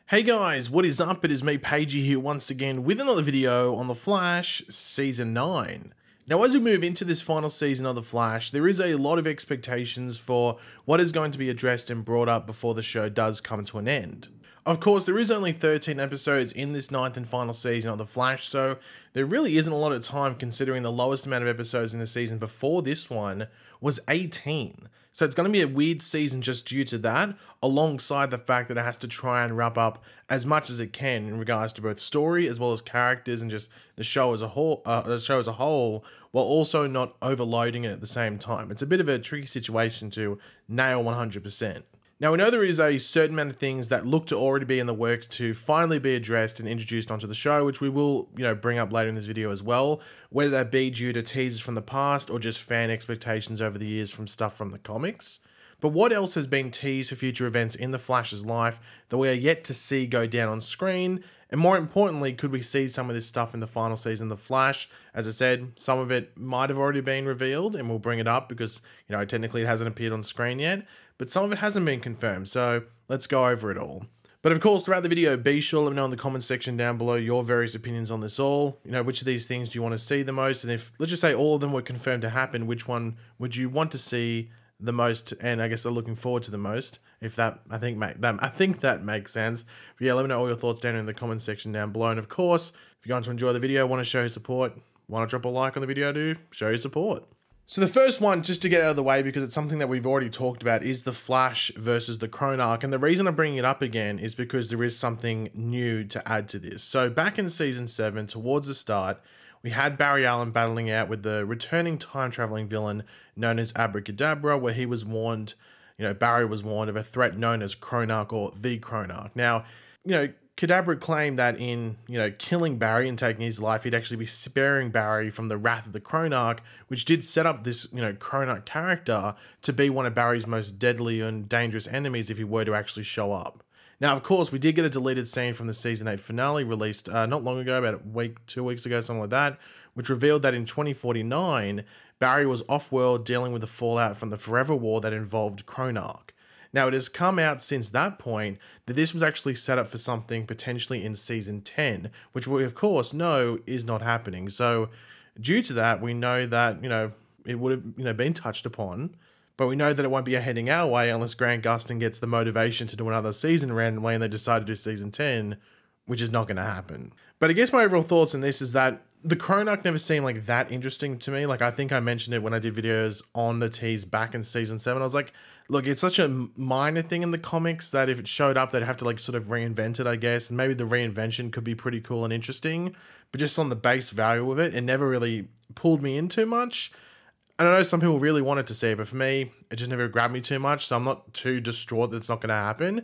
Hey guys, what is up? It is me, Pagey, here once again with another video on The Flash Season 9. Now, as we move into this final season of The Flash, there is a lot of expectations for what is going to be addressed and brought up before the show does come to an end. Of course, there is only 13 episodes in this 9th and final season of The Flash, so there really isn't a lot of time considering the lowest amount of episodes in the season before this one was 18. So it's going to be a weird season just due to that, alongside the fact that it has to try and wrap up as much as it can in regards to both story as well as characters and just the show as a whole, while also not overloading it at the same time. It's a bit of a tricky situation to nail 100%. Now, we know there is a certain amount of things that look to already be in the works to finally be addressed and introduced onto the show, which we will, bring up later in this video as well, whether that be due to teasers from the past or just fan expectations over the years from stuff from the comics. But what else has been teased for future events in The Flash's life that we are yet to see go down on screen? And more importantly, could we see some of this stuff in the final season of The Flash? As I said, some of it might have already been revealed, and we'll bring it up because, technically it hasn't appeared on screen yet, but some of it hasn't been confirmed, so let's go over it all. But of course, throughout the video, be sure to let me know in the comments section down below your various opinions on this all. Which of these things do you want to see the most? And if, let's just say, all of them were confirmed to happen, which one would you want to see the most, and I guess I'm looking forward to the most, if that, I think that makes sense. But yeah, let me know all your thoughts down in the comments section down below. And of course, if you're going to enjoy the video, want to show your support, want to drop a like on the video to show your support. So the first one, just to get out of the way, because it's something that we've already talked about, is the Flash versus the Chronarch. And the reason I'm bringing it up again is because there is something new to add to this. So back in Season 7, towards the start, we had Barry Allen battling out with the returning time-traveling villain known as Abracadabra, where he was warned, Barry was warned of a threat known as Chronarch or the Chronarch. Now, Kadabra claimed that in, killing Barry and taking his life, he'd actually be sparing Barry from the wrath of the Chronarch, which did set up this, Chronarch character to be one of Barry's most deadly and dangerous enemies if he were to actually show up. Now, of course, we did get a deleted scene from the Season 8 finale released not long ago, about a week, 2 weeks ago, something like that, which revealed that in 2049, Barry was off-world dealing with the fallout from the Forever War that involved Chronarch. Now, it has come out since that point that this was actually set up for something potentially in Season 10, which we, of course, know is not happening. So, due to that, we know that, it would have, been touched upon, but we know that it won't be heading our way unless Grant Gustin gets the motivation to do another season randomly and they decide to do Season 10, which is not going to happen. But I guess my overall thoughts on this is that the Chronarch never seemed like that interesting to me. Like, I think I mentioned it when I did videos on the tease back in Season 7. I was like, look, it's such a minor thing in the comics that if it showed up, they'd have to sort of reinvent it, I guess. And maybe the reinvention could be pretty cool and interesting. But just on the base value of it, it never really pulled me in too much. And I know some people really wanted to see it, but for me, it just never grabbed me too much. So I'm not too distraught that it's not going to happen.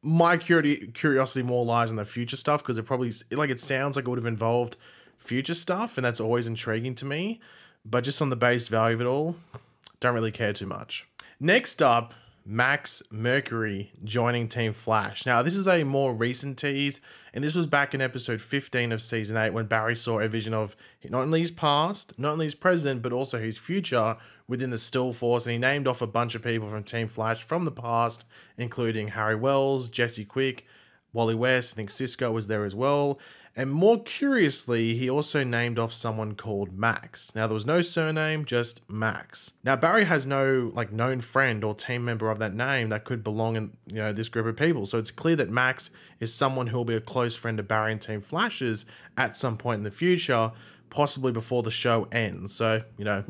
My curiosity more lies in the future stuff, because it probably, it sounds like it would have involved future stuff, and that's always intriguing to me. But just on the base value of it all, don't really care too much. Next up, Max Mercury joining Team Flash. Now, this is a more recent tease, and this was back in episode 15 of Season 8 when Barry saw a vision of not only his past, not only his present, but also his future within the Still Force, and he named off a bunch of people from Team Flash from the past, including Harry Wells, Jesse Quick, Wally West, I think Cisco was there as well. And more curiously, he also named off someone called Max. Now, there was no surname, just Max. Now, Barry has no known friend or team member of that name that could belong in this group of people. So it's clear that Max is someone who will be a close friend of Barry and Team Flash's at some point in the future, possibly before the show ends. So,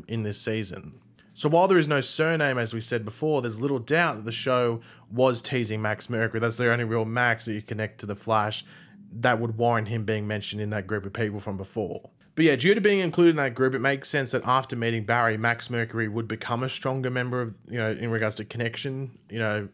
in this season. So while there is no surname, as we said before, there's little doubt that the show was teasing Max Mercury. That's the only real Max that you connect to the Flash that would warrant him being mentioned in that group of people from before. But yeah, due to being included in that group, it makes sense that after meeting Barry, Max Mercury would become a stronger member of, in regards to connection,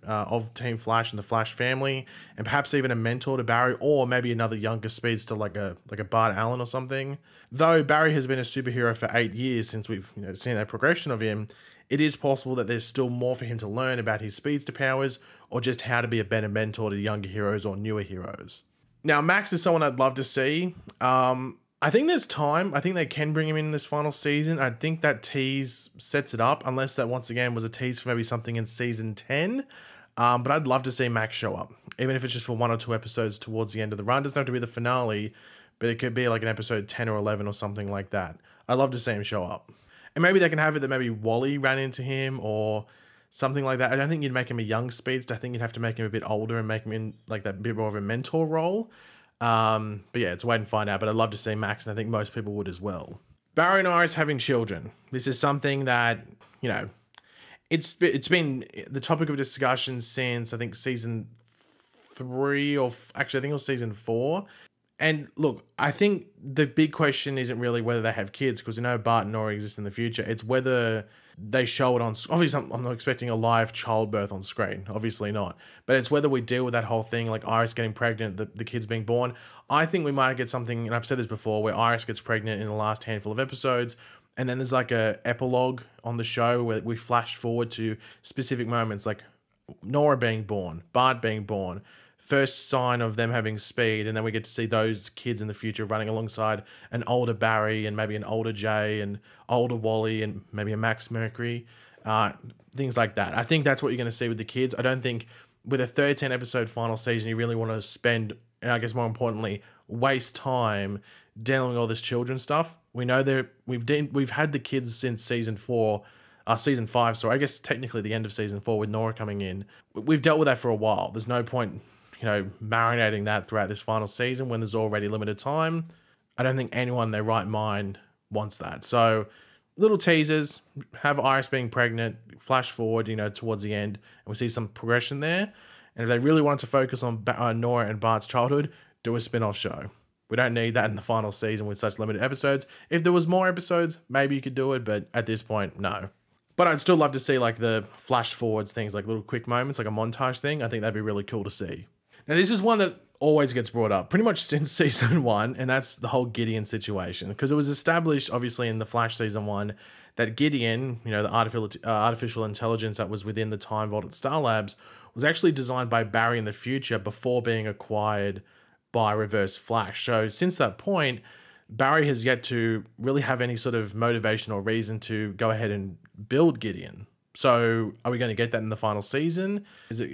of Team Flash and the Flash family, and perhaps even a mentor to Barry, or maybe another younger speedster like a Bart Allen or something. Though Barry has been a superhero for 8 years since we've seen that progression of him, it is possible that there's still more for him to learn about his speedster powers, or just how to be a better mentor to younger heroes or newer heroes. Now, Max is someone I'd love to see. I think there's time. I think they can bring him in this final season. I think that tease sets it up, unless that once again was a tease for maybe something in Season 10. But I'd love to see Max show up, even if it's just for 1 or 2 episodes towards the end of the run. It doesn't have to be the finale, but it could be like an episode 10 or 11 or something like that. I'd love to see him show up. And maybe they can have it that maybe Wally ran into him or something like that. I don't think you'd make him a young speedster. I think you'd have to make him a bit older and make him in like that bit more of a mentor role. But yeah, it's wait and find out. But I'd love to see Max, and I think most people would as well. Barry and Iris having children. This is something that, you know, it's been the topic of discussion since I think season 3 or actually I think it was season 4. And look, I think the big question isn't really whether they have kids, because we know Bart and Nora exist in the future. It's whether they show it on... Obviously, I'm not expecting a live childbirth on screen. Obviously not. But it's whether we deal with that whole thing, like Iris getting pregnant, the kids being born. I think we might get something, and I've said this before, where Iris gets pregnant in the last handful of episodes, and then there's like a epilogue on the show where we flash forward to specific moments, like Nora being born, Bart being born, first sign of them having speed, and then we get to see those kids in the future running alongside an older Barry and maybe an older Jay and older Wally and maybe a Max Mercury, things like that. I think that's what you're going to see with the kids. I don't think with a 13 episode final season you really want to spend, and I guess more importantly, waste time dealing with all this children stuff. We know that we've had the kids since season 5, so I guess technically the end of season 4 with Nora coming in. We've dealt with that for a while. There's no point, you know, marinating that throughout this final season when there's already limited time. I don't think anyone in their right mind wants that. So little teasers, have Iris being pregnant, flash forward, you know, towards the end, and we see some progression there. And if they really want to focus on Nora and Bart's childhood, do a spin-off show. We don't need that in the final season with such limited episodes. If there was more episodes, maybe you could do it, but at this point, no. But I'd still love to see like the flash forwards things, like little quick moments, like a montage thing. I think that'd be really cool to see. Now, this is one that always gets brought up pretty much since season 1, and that's the whole Gideon situation. Because it was established, obviously, in the Flash season 1, that Gideon, you know, the artificial intelligence that was within the Time Vault at Star Labs, was actually designed by Barry in the future before being acquired by Reverse Flash. So since that point, Barry has yet to really have any sort of motivation or reason to go ahead and build Gideon. So are we going to get that in the final season?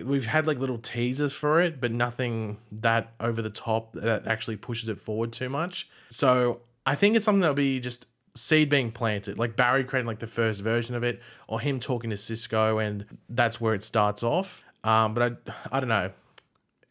We've had like little teasers for it, but nothing that over the top that actually pushes it forward too much. So I think it's something that'll be just seed being planted, like Barry creating like the first version of it, or him talking to Cisco, and that's where it starts off. But I don't know.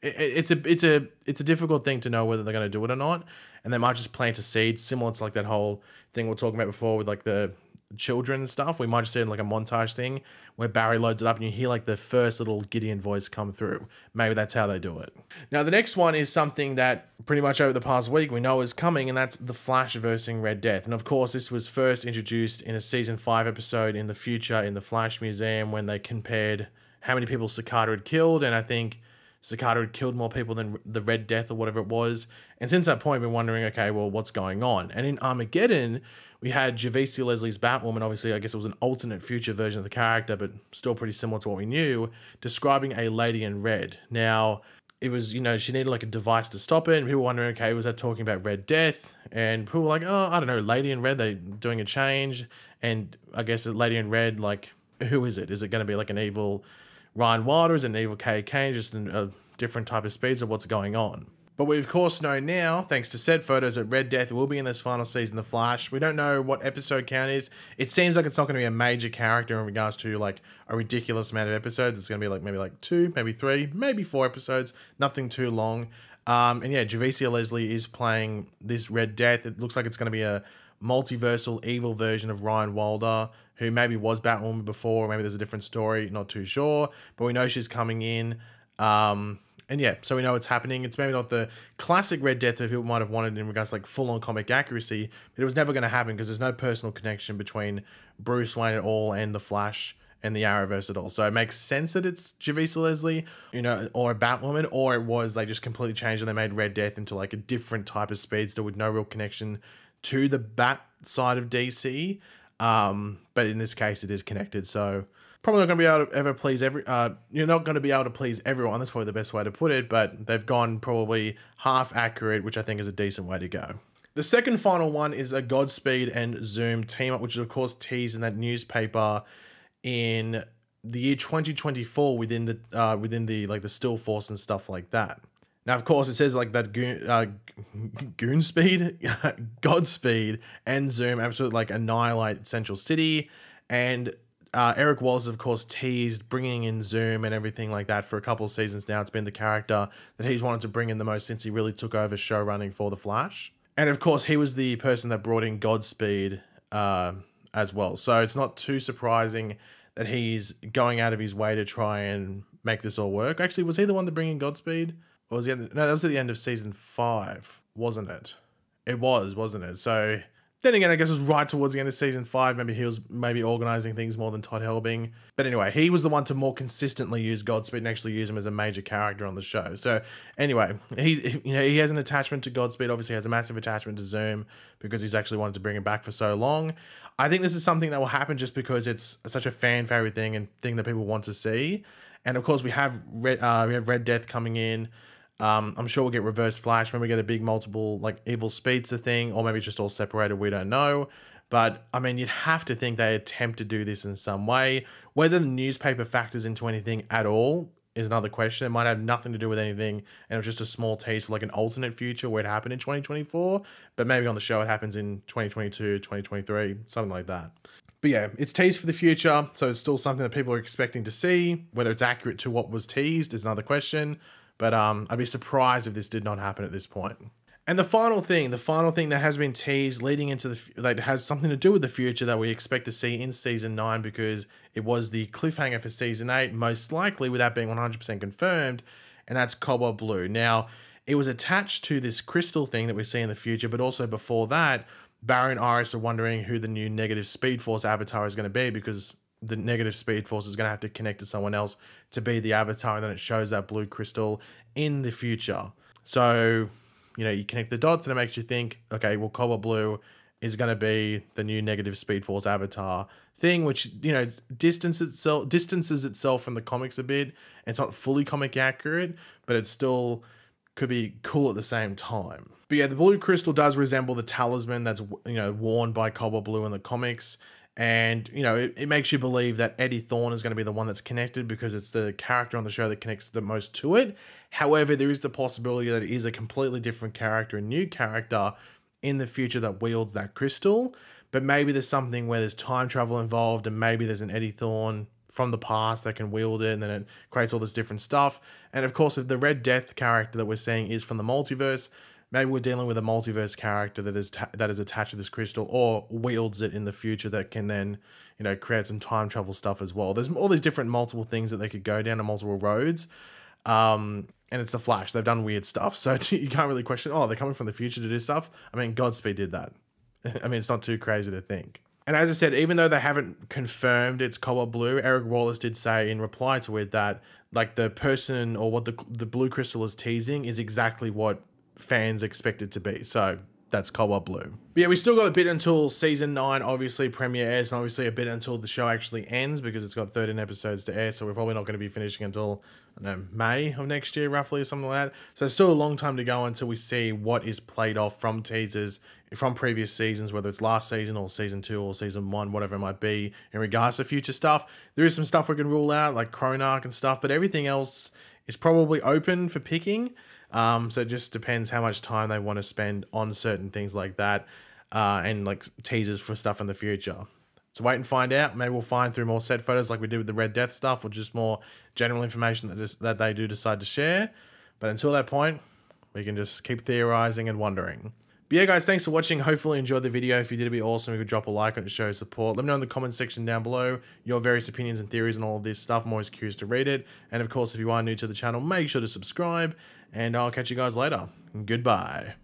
It's a difficult thing to know whether they're going to do it or not, and they might just plant a seed similar to like that whole thing we were talking about before with like the children and stuff. We might just see like a montage thing where Barry loads it up and you hear like the first little Gideon voice come through. Maybe that's how they do it. Now the next one is something that pretty much over the past week we know is coming, and that's the Flash versing Red Death. And of course this was first introduced in a season 5 episode in the future in the Flash Museum, when they compared how many people Cicada had killed, and I think Cicada had killed more people than the Red Death or whatever it was. And since that point, we've been wondering, okay, well, what's going on? And in Armageddon, we had Javicia Leslie's Batwoman, obviously, I guess it was an alternate future version of the character, but still pretty similar to what we knew, describing a lady in red. Now, it was, you know, she needed like a device to stop it, and people were wondering, okay, was that talking about Red Death? And people were like, oh, I don't know, Lady in Red, they doing a change. And I guess a Lady in Red, like, who is it? Is it going to be like an evil Ryan Wilder? Is it an evil Kay Kane? Just a different type of speeds of what's going on? But we of course know now, thanks to said photos, that Red Death will be in this final season of The Flash. We don't know what episode count is. It seems like it's not going to be a major character in regards to like a ridiculous amount of episodes. It's going to be like maybe like 2, maybe 3, maybe 4 episodes. Nothing too long. And yeah, Javicia Leslie is playing this Red Death. It looks like it's going to be a multiversal evil version of Ryan Wilder, who maybe was Batwoman before, or maybe there's a different story, not too sure. But we know she's coming in. And yeah, so we know it's happening. It's maybe not the classic Red Death that people might have wanted in regards to like full-on comic accuracy, but it was never going to happen because there's no personal connection between Bruce Wayne at all and the Flash and the Arrowverse at all. So it makes sense that it's Javicia Leslie, you know, or a Batwoman, or it was they just completely changed and they made Red Death into like a different type of speedster with no real connection to the Bat side of DC. But in this case, it is connected. So probably not going to be able to ever please you're not going to be able to please everyone. That's probably the best way to put it, but they've gone probably half accurate, which I think is a decent way to go. The second final one is a Godspeed and Zoom team up, which is of course teased in that newspaper in the year 2024 within the like the still force and stuff like that. Now, of course, it says like that goon speed, Godspeed, and Zoom absolutely like annihilate Central City, and Eric Wallace, of course, teased bringing in Zoom and everything like that for a couple of seasons now. It's been the character that he's wanted to bring in the most since he really took over show running for The Flash. And of course, he was the person that brought in Godspeed as well. So it's not too surprising that he's going out of his way to try and make this all work. Actually, was he the one to bring in Godspeed? Or was he no, that was at the end of season 5, wasn't it? It was, wasn't it? So then again, I guess it was right towards the end of season 5. Maybe he was organizing things more than Todd Helbing. But anyway, he was the one to more consistently use Godspeed and actually use him as a major character on the show. So anyway, he has an attachment to Godspeed. Obviously, has a massive attachment to Zoom because he's actually wanted to bring him back for so long. I think this is something that will happen just because it's such a fan favorite thing and thing that people want to see. And of course, we have Red Death coming in. I'm sure we'll get Reverse Flash when we get a big multiple like evil speedster thing, or maybe it's just all separated, we don't know. But I mean, you'd have to think they attempt to do this in some way. Whether the newspaper factors into anything at all is another question. It might have nothing to do with anything, and it was just a small tease for like an alternate future where it happened in 2024, but maybe on the show it happens in 2022, 2023, something like that. But yeah, it's teased for the future, so it's still something that people are expecting to see. Whether it's accurate to what was teased is another question. But I'd be surprised if this did not happen at this point. And the final thing that has been teased leading into that has something to do with the future that we expect to see in season 9, because it was the cliffhanger for season 8, most likely without being 100% confirmed, and that's Cobalt Blue. Now, it was attached to this crystal thing that we see in the future, but also before that, Barry and Iris are wondering who the new negative Speed Force avatar is going to be, because the negative Speed Force is going to have to connect to someone else to be the avatar, and then it shows that blue crystal in the future. So, you connect the dots and it makes you think, okay, well, Cobalt Blue is going to be the new negative Speed Force avatar thing, which, distances itself from the comics a bit. It's not fully comic accurate, but it still could be cool at the same time. But yeah, the blue crystal does resemble the talisman that's, worn by Cobalt Blue in the comics. And, it makes you believe that Eddie Thawne is going to be the one that's connected because it's the character on the show that connects the most to it. However, there is the possibility that it is a completely different character, a new character in the future that wields that crystal. But maybe there's something where there's time travel involved, and maybe there's an Eddie Thawne from the past that can wield it, and then it creates all this different stuff. And of course, if the Red Death character that we're seeing is from the multiverse, maybe we're dealing with a multiverse character that is attached to this crystal or wields it in the future that can then, create some time travel stuff as well. There's all these different multiple things that they could go down and multiple roads. And it's the Flash. They've done weird stuff. So you can't really question, oh, they're coming from the future to do stuff. I mean, Godspeed did that. I mean, it's not too crazy to think. And as I said, even though they haven't confirmed it's Cobalt Blue, Eric Wallace did say in reply to it that like the person or what the blue crystal is teasing is exactly what fans expect it to be. So that's Cobalt Blue. But yeah, we still got a bit until season 9 obviously premieres, and obviously a bit until the show actually ends, because it's got 13 episodes to air, so we're probably not going to be finishing until, I don't know, May of next year roughly, or something like that. So it's still a long time to go until we see what is played off from teasers from previous seasons, whether it's last season or season 2 or season 1, whatever it might be, in regards to future stuff. There is some stuff we can rule out, like Chronarch and stuff, but everything else is probably open for picking. So it just depends how much time they want to spend on certain things like that, and like teasers for stuff in the future. So wait and find out. Maybe we'll find through more set photos like we did with the Red Death stuff, or just more general information that they do decide to share. But until that point, we can just keep theorizing and wondering. But yeah, guys, thanks for watching. Hopefully you enjoyed the video. If you did, it'd be awesome if you could drop a like on it to show support. Let me know in the comments section down below your various opinions and theories on all of this stuff. I'm always curious to read it. And of course, if you are new to the channel, make sure to subscribe. And I'll catch you guys later. Goodbye.